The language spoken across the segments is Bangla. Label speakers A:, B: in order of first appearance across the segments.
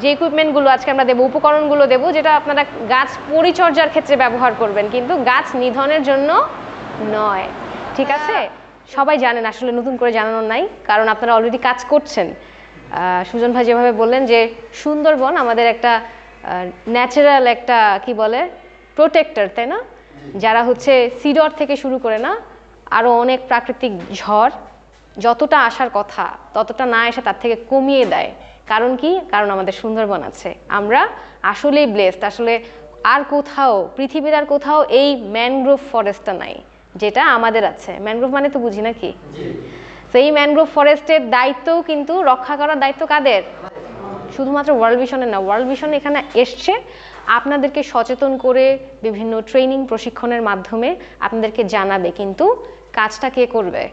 A: যে ইকুইপমেন্টগুলো আজকে আমরা দেবো, উপকরণগুলো দেবো, যেটা আপনারা গাছ পরিচর্যার ক্ষেত্রে ব্যবহার করবেন, কিন্তু গাছ নিধনের জন্য নয়। ঠিক আছে? সবাই জানেন, আসলে নতুন করে জানানোর নাই, কারণ আপনারা অলরেডি কাজ করছেন। সুজন ভাই যেভাবে বললেন যে সুন্দরবন আমাদের একটা ন্যাচারাল একটা কি বলে প্রোটেক্টর, তাই না? যারা হচ্ছে সিডর থেকে শুরু করে না আরও অনেক প্রাকৃতিক ঝড় যতটা আসার কথা ততটা না এসে তার থেকে কমিয়ে দেয়। কারণ কি? কারণ আমাদের সুন্দরবন আছে। আমরা আসলেই ব্লেসড। আসলে আর কোথাও, পৃথিবীর আর কোথাও এই ম্যানগ্রোভ ফরেস্টটা নাই যেটা আমাদের আছে। ম্যানগ্রোভ মানে তো বুঝি নাকি? তো এই ম্যানগ্রোভ ফরেস্টের দায়িত্বও কিন্তু রক্ষা করার দায়িত্ব কাদের? শুধুমাত্র ওয়ার্ল্ড ভিশনের না, ওয়ার্ল্ড ভিশন এখানে এসছে আপনাদেরকে সচেতন করে বিভিন্ন ট্রেনিং প্রশিক্ষণের মাধ্যমে আপনাদেরকে জানাবে, কিন্তু কাজটা কে করবে?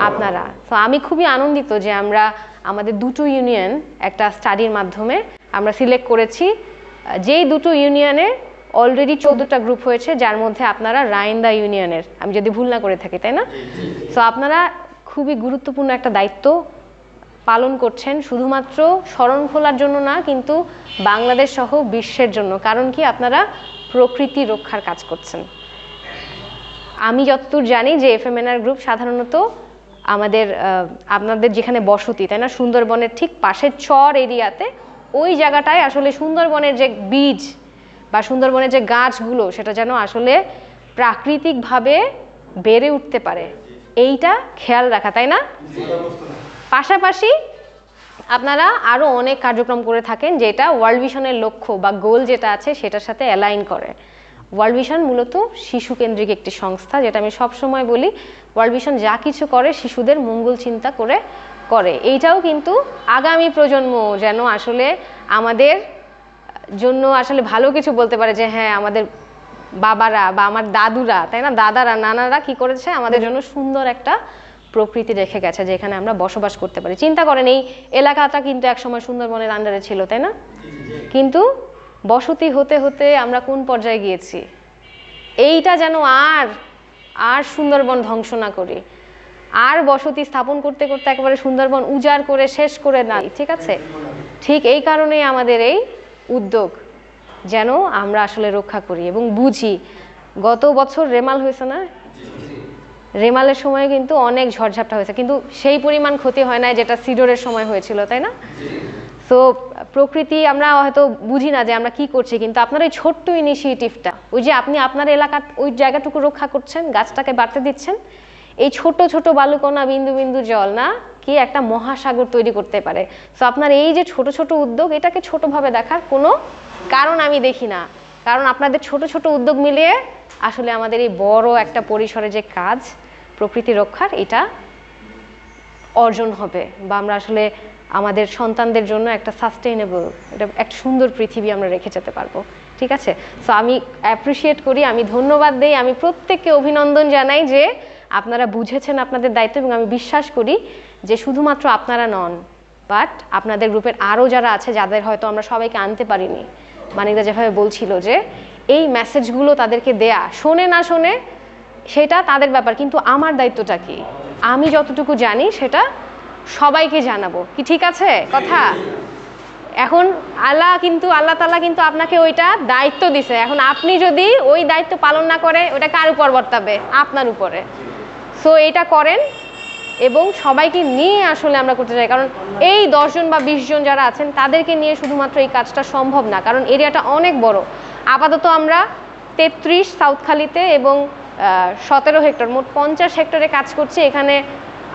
A: আপনারা। তো আমি খুবই আনন্দিত যে আমরা আমাদের দুটো ইউনিয়ন একটা স্টাডির মাধ্যমে আমরা সিলেক্ট করেছি, যেই দুটো ইউনিয়নে অলরেডি 14টা গ্রুপ হয়েছে, যার মধ্যে আপনারা রাইন্দা ইউনিয়নের, আমি যদি ভুল না করে থাকি, তাই না? তো আপনারা খুবই গুরুত্বপূর্ণ একটা দায়িত্ব পালন করছেন, শুধুমাত্র শরণখোলার জন্য না, কিন্তু বাংলাদেশ সহ বিশ্বের জন্য। কারণ কি? আপনারা প্রকৃতি রক্ষার কাজ করছেন। আমি যতদূর জানি যে এফএমএনআর গ্রুপ সাধারণত আমাদের আপনাদের যেখানে বসতি, তাই না, সুন্দরবনের ঠিক পাশের চর এরিয়াতে, ওই জায়গাটায় আসলে সুন্দরবনের যে বীজ বা সুন্দরবনের যে গাছগুলো সেটা যেন আসলে প্রাকৃতিকভাবে বেড়ে উঠতে পারে, এইটা খেয়াল রাখা, তাই না? পাশাপাশি আপনারা আরও অনেক কার্যক্রম করে থাকেন যেটা ওয়ার্ল্ড ভিশনের লক্ষ্য বা গোল যেটা আছে সেটার সাথে অ্যালাইন করে। ওয়ার্ল্ড ভিশন মূলত শিশু কেন্দ্রিক একটি সংস্থা, যেটা আমি সবসময় বলি, ওয়ার্ল্ড ভিশন যা কিছু করে শিশুদের মঙ্গল চিন্তা করে করে। এইটাও কিন্তু আগামী প্রজন্ম যেন আসলে আমাদের জন্য আসলে ভালো কিছু বলতে পারে, যে হ্যাঁ আমাদের বাবারা বা আমার দাদুরা, তাই না, দাদারা নানারা কি করেছে, আমাদের জন্য সুন্দর একটা প্রকৃতি রেখে গেছে যেখানে আমরা বসবাস করতে পারি। চিন্তা করেন, এই এলাকাটা কিন্তু একসময় সুন্দরবনের আন্ডারে ছিল, তাই না? কিন্তু বসতি হতে হতে আমরা কোন পর্যায়ে গিয়েছি? এইটা যেন আর সুন্দরবন ধ্বংস না করি, আর বসতি স্থাপন করতে করতে একেবারে সুন্দরবন উজাড় করে শেষ করে না। ঠিক আছে? ঠিক এই কারণেই আমাদের এই উদ্যোগ, যেন আমরা আসলে রক্ষা করি এবং বুঝি। গত বছর রেমাল হয়েছে না? রেমালের সময় কিন্তু অনেক ঝড়ঝাপটা হয়েছে, কিন্তু সেই পরিমাণ ক্ষতি হয় না যেটা সিডরের সময় হয়েছিল, তাই না? তো প্রকৃতি আমরা হয়তো বুঝি না যে আমরা কি করছি, কিন্তু আপনার এই ছোট্ট ইনিশিয়েটিভটা, ওই যে আপনি আপনার এলাকার ওই জায়গাটুকু রক্ষা করছেন, গাছটাকে বাড়তে দিচ্ছেন, এই ছোট ছোট বালুকণা, বিন্দু বিন্দু জল না কি একটা মহাসাগর তৈরি করতে পারে। তো আপনার এই যে ছোট ছোট উদ্যোগ, এটাকে ছোটভাবে দেখার কোনো কারণ আমি দেখি না, কারণ আপনাদের ছোট ছোট উদ্যোগ মিলিয়ে আসলে আমাদের এই বড় একটা পরিসরে যে কাজ প্রকৃতি রক্ষার, এটা অর্জন হবে, বা আমরা আসলে আমাদের সন্তানদের জন্য একটা সাস্টেইনেবল, এটা একটা সুন্দর পৃথিবী আমরা রেখে যেতে পারবো। ঠিক আছে? সো আমি অ্যাপ্রিসিয়েট করি, আমি ধন্যবাদ দেই, আমি প্রত্যেককে অভিনন্দন জানাই যে আপনারা বুঝেছেন আপনাদের দায়িত্ব, এবং আমি বিশ্বাস করি যে শুধুমাত্র আপনারা নন, বাট আপনাদের গ্রুপের আরও যারা আছে, যাদের হয়তো আমরা সবাইকে আনতে পারিনি। মানিকদা যেভাবে বলছিল যে এই মেসেজগুলো তাদেরকে দেয়া, শোনে না শোনে সেটা তাদের ব্যাপার, কিন্তু আমার দায়িত্বটা কি? আমি যতটুকু জানি সেটা সবাইকে জানাবো। কি ঠিক আছে কথা? এখন আল্লাহ তাআলা কিন্তু আপনাকে ওইটা দায়িত্ব দিছে, এখন আপনি যদি ওই দায়িত্ব পালন না করে, ওটা কার উপর বর্তাবে? আপনার উপরে। সো এটা করেন, এবং সবাইকে নিয়ে আসলে আমরা করতে চাই, কারণ এই 10 জন বা 20 জন যারা আছেন তাদেরকে নিয়ে শুধুমাত্র এই কাজটা সম্ভব না, কারণ এরিয়াটা অনেক বড়। আপাতত আমরা 33 সাউথখালীতে এবং 17 হেক্টর, মোট 50 হেক্টরে কাজ করছি। এখানে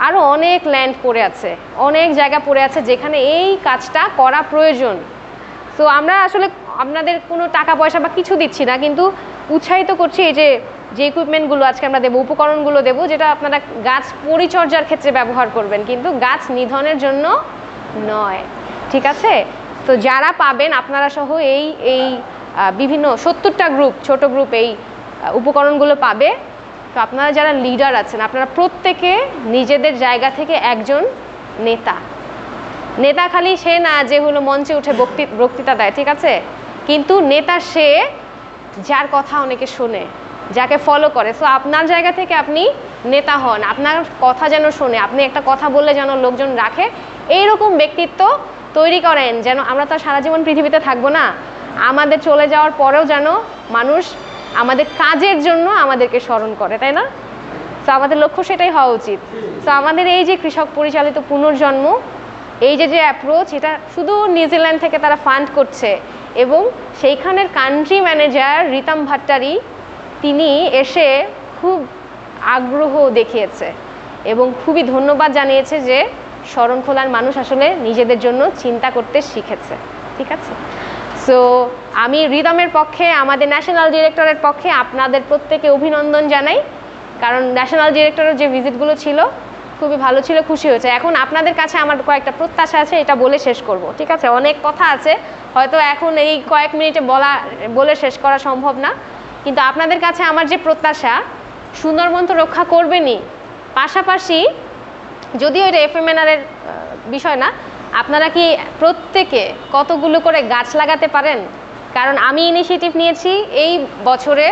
A: আরও অনেক ল্যান্ড পড়ে আছে, অনেক জায়গা পড়ে আছে যেখানে এই কাজটা করা প্রয়োজন। সো আমরা আসলে আপনাদের কোনো টাকা পয়সা বা কিছু দিচ্ছি না, কিন্তু উৎসাহিত করছি এই যে ইকুইপমেন্টগুলো আজকে আমরা দেবো, উপকরণগুলো দেবো, যেটা আপনারা গাছ পরিচর্যার ক্ষেত্রে ব্যবহার করবেন, কিন্তু গাছ নিধনের জন্য নয়। ঠিক আছে? তো যারা পাবেন আপনারা সহ এই বিভিন্ন 70টা গ্রুপ, ছোট গ্রুপ এই উপকরণগুলো পাবে। তো আপনারা যারা লিডার আছেন, আপনারা প্রত্যেকে নিজেদের জায়গা থেকে একজন নেতা খালি সে না যে হলো মঞ্চে উঠে বক্তৃতা দেয়, ঠিক আছে, কিন্তু নেতা সে যার কথা অনেকে শোনে, যাকে ফলো করে। সো আপনার জায়গা থেকে আপনি নেতা হন, আপনার কথা যেন শোনে, আপনি একটা কথা বললে যেন লোকজন রাখে, এইরকম ব্যক্তিত্ব তৈরি করেন, যেন আমরা তো সারা জীবন পৃথিবীতে থাকবো না, আমাদের চলে যাওয়ার পরেও যেন মানুষ আমাদের কাজের জন্য আমাদেরকে স্মরণ করে, তাই না? তো আমাদের লক্ষ্য সেটাই হওয়া উচিত। তো আমাদের এই যে কৃষক পরিচালিত পুনর্জন্ম, এই যে অ্যাপ্রোচ, এটা শুধু নিউজিল্যান্ড থেকে তারা ফান্ড করছে, এবং সেইখানের কান্ট্রি ম্যানেজার রিতাম ভাট্টারি তিনি এসে খুব আগ্রহ দেখিয়েছে এবং খুবই ধন্যবাদ জানিয়েছে যে শরণখোলার মানুষ আসলে নিজেদের জন্য চিন্তা করতে শিখেছে। ঠিক আছে, সো আমি রিদমের পক্ষে, আমাদের ন্যাশনাল ডিরেক্টরের পক্ষে আপনাদের প্রত্যেকে অভিনন্দন জানাই, কারণ ন্যাশনাল ডিরেক্টরের যে ভিজিটগুলো ছিল খুবই ভালো ছিল, খুশি হয়েছে। এখন আপনাদের কাছে আমার কয়েকটা প্রত্যাশা আছে, এটা বলে শেষ করব। ঠিক আছে, অনেক কথা আছে, হয়তো এখন এই কয়েক মিনিটে বলে শেষ করা সম্ভব না, কিন্তু আপনাদের কাছে আমার যে প্রত্যাশা, সুন্দরবন তো রক্ষা করবেনই, পাশাপাশি যদিও এটা এফএমএনআর-এর বিষয় না, আপনারা কি প্রত্যেকে কতগুলো করে গাছ লাগাতে পারেন? কারণ আমি ইনিশিয়েটিভ নিয়েছি এই বছরে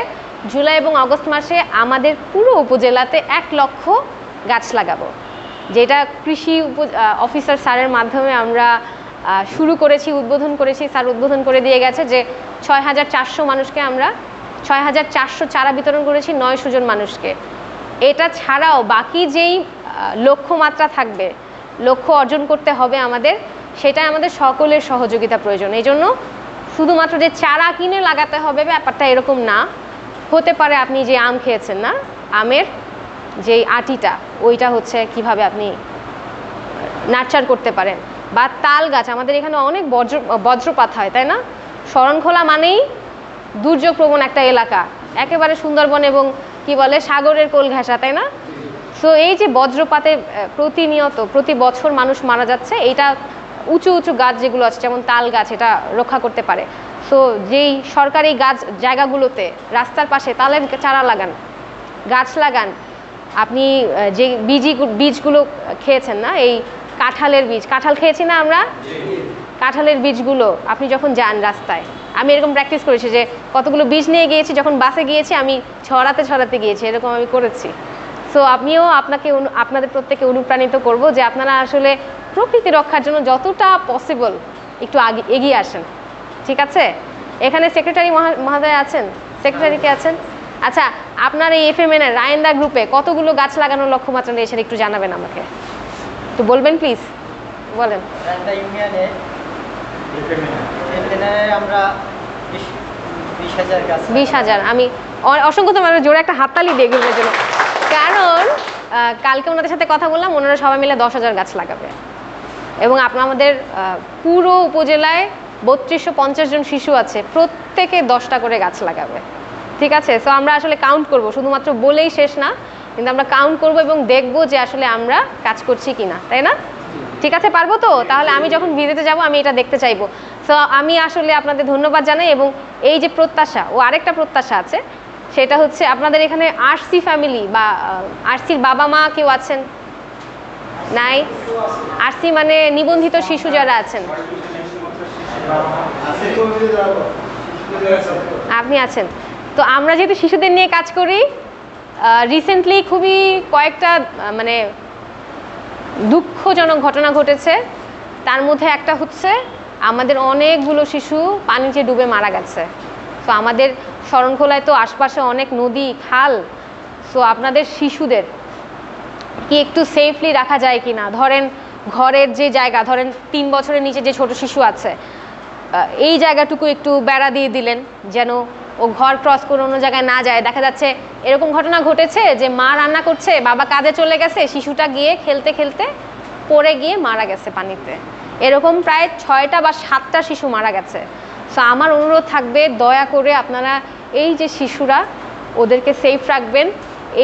A: জুলাই এবং আগস্ট মাসে আমাদের পুরো উপজেলাতে 1 লক্ষ গাছ লাগাবো, যেটা কৃষি অফিসার স্যারের মাধ্যমে আমরা শুরু করেছি, উদ্বোধন করেছি। স্যার উদ্বোধন করে দিয়ে গেছে যে 6400 মানুষকে আমরা 6400 চারা বিতরণ করেছি 900 জন মানুষকে। এটা ছাড়াও বাকি যেই লক্ষ্যমাত্রা থাকবে, লক্ষ্য অর্জন করতে হবে আমাদের, সেটা আমাদের সকলের সহযোগিতা প্রয়োজন। এই জন্য শুধুমাত্র যে চারা কিনে লাগাতে হবে ব্যাপারটা এরকম না, হতে পারে আপনি যে আম খেয়েছেন না, আমের যেই আটিটা, ওইটা হচ্ছে কিভাবে আপনি নার্চার করতে পারেন, বা তাল গাছ, আমাদের এখানে অনেক বজ্রপাত হয়, তাই না? শরণখোলা মানেই দুর্যোগপ্রবণ একটা এলাকা, একেবারে সুন্দরবন এবং কি বলে সাগরের কোল ঘেঁষা, তাই না? সো এই যে বজ্রপাতে প্রতিনিয়ত প্রতি বছর মানুষ মারা যাচ্ছে, এইটা উঁচু উঁচু গাছ যেগুলো আছে যেমন তাল গাছ, এটা রক্ষা করতে পারে। সো যেই সরকারি গাছ জায়গাগুলোতে রাস্তার পাশে তালের চারা লাগান, গাছ লাগান। আপনি যে বীজগুলো খেয়েছেন না, এই কাঁঠালের বীজ, কাঁঠাল খেয়েছি না আমরা, কাঁঠালের বীজগুলো আপনি যখন যান রাস্তায়, আমি এরকম প্র্যাকটিস করেছি যে কতগুলো বীজ নিয়ে গিয়েছি, যখন বাসে গিয়েছি আমি ছড়াতে গিয়েছি, এরকম আমি করেছি। সো আমিও আপনাদের প্রত্যেকে অনুপ্রাণিত করব যে আপনারা আসলে প্রকৃতি রক্ষার জন্য যতটা পসিবল একটু এগিয়ে আসেন। ঠিক আছে, এখানে সেক্রেটারি মহোদয় আছেন, সেক্রেটারি কে আছেন? আচ্ছা, আপনার এই এফএমএন-এর রায়েন্দা গ্রুপে কতগুলো গাছ লাগানোর লক্ষ্যমাত্রা নিয়েছেন একটু জানাবেন আমাকে, একটু বলবেন প্লিজ, বলেন।
B: রায়েন্দা ইউনিয়নে আমরা 20,000 গাছ,
A: 20,000। আমি অসংখ্য তোমার জোরে একটা হাততালি দিয়ে গ্রুপের জন্য, কারণ কালকে ওনাদের সাথে কথা বললাম, ওনারা সবাই মিলে 10,000 গাছ লাগাবে, এবং আমাদের পুরো উপজেলায় 3250 জন শিশু আছে, প্রত্যেকে 10টা করে গাছ লাগাবে। ঠিক আছে, সো আমরা আসলে কাউন্ট করব, শুধুমাত্র বলেই শেষ না, কিন্তু আমরা কাউন্ট করব এবং দেখব যে আসলে আমরা কাজ করছি কিনা, তাই না? ঠিক আছে, পারবো তো? তাহলে আমি যখন ভিজিটে যাব আমি এটা দেখতে চাইবো। সো আমি আসলে আপনাদের ধন্যবাদ জানাই, এবং এই যে প্রত্যাশা, ও আরেকটা প্রত্যাশা আছে, সেটা হচ্ছে আপনাদের এখানে আরসি ফ্যামিলি বা আরসির বাবা মা কেউ আছেন? নাই? আরসি মানে নিবন্ধিত শিশু যারা আছেন, আপনি আছেন। তো আমরা যেহেতু শিশুদের নিয়ে কাজ করি, রিসেন্টলি খুবই কয়েকটা মানে দুঃখজনক ঘটনা ঘটেছে। তার মধ্যে একটা হচ্ছে আমাদের অনেকগুলো শিশু পানিতে ডুবে মারা গেছে। তো আমাদের শরণখোলায় তো আশপাশে অনেক নদী খাল, সো আপনাদের শিশুদের কি একটু সেফলি রাখা যায় কি না? ধরেন ঘরের যে জায়গা, ধরেন 3 বছরের নিচে যে ছোট শিশু আছে, এই জায়গাটুকু একটু বেড়া দিয়ে দিলেন যেন ও ঘর ক্রস করে অন্য জায়গায় না যায়। দেখা যাচ্ছে এরকম ঘটনা ঘটেছে যে মা রান্না করছে, বাবা কাজে চলে গেছে, শিশুটা গিয়ে খেলতে খেলতে পড়ে গিয়ে মারা গেছে পানিতে। এরকম প্রায় 6টা বা 7টা শিশু মারা গেছে। সো আমার অনুরোধ থাকবে, দয়া করে আপনারা এই যে শিশুরা, ওদেরকে সেফ রাখবেন।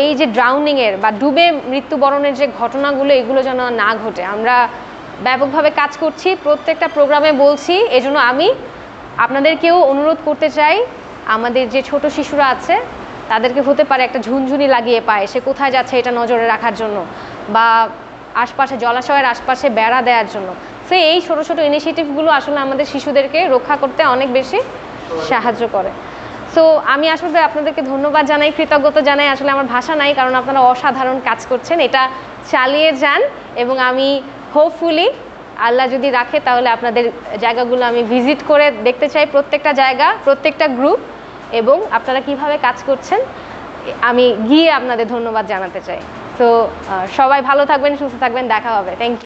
A: এই যে ড্রাউনিংয়ের বা ডুবে মৃত্যুবরণের যে ঘটনাগুলো, এগুলো যেন না ঘটে। আমরা ব্যাপকভাবে কাজ করছি, প্রত্যেকটা প্রোগ্রামে বলছি। এজন্য আমি আপনাদেরকেও অনুরোধ করতে চাই, আমাদের যে ছোট শিশুরা আছে তাদেরকে হতে পারে একটা ঝুনঝুনি লাগিয়ে পায়, সে কোথায় যাচ্ছে এটা নজরে রাখার জন্য, বা আশপাশে জলাশয়ের আশপাশে বেড়া দেওয়ার জন্য। সো এই ছোটো ছোটো ইনিশিয়েটিভগুলো আসলে আমাদের শিশুদেরকে রক্ষা করতে অনেক বেশি সাহায্য করে। সো আমি আসলে আপনাদেরকে ধন্যবাদ জানাই, কৃতজ্ঞতা জানাই। আসলে আমার ভাষা নাই, কারণ আপনারা অসাধারণ কাজ করছেন। এটা চালিয়ে যান, এবং আমি হোপফুলি আল্লাহ যদি রাখে তাহলে আপনাদের জায়গাগুলো আমি ভিজিট করে দেখতে চাই, প্রত্যেকটা জায়গা, প্রত্যেকটা গ্রুপ, এবং আপনারা কিভাবে কাজ করছেন আমি গিয়ে আপনাদের ধন্যবাদ জানাতে চাই। তো সবাই ভালো থাকবেন, সুস্থ থাকবেন, দেখা হবে। Thank you.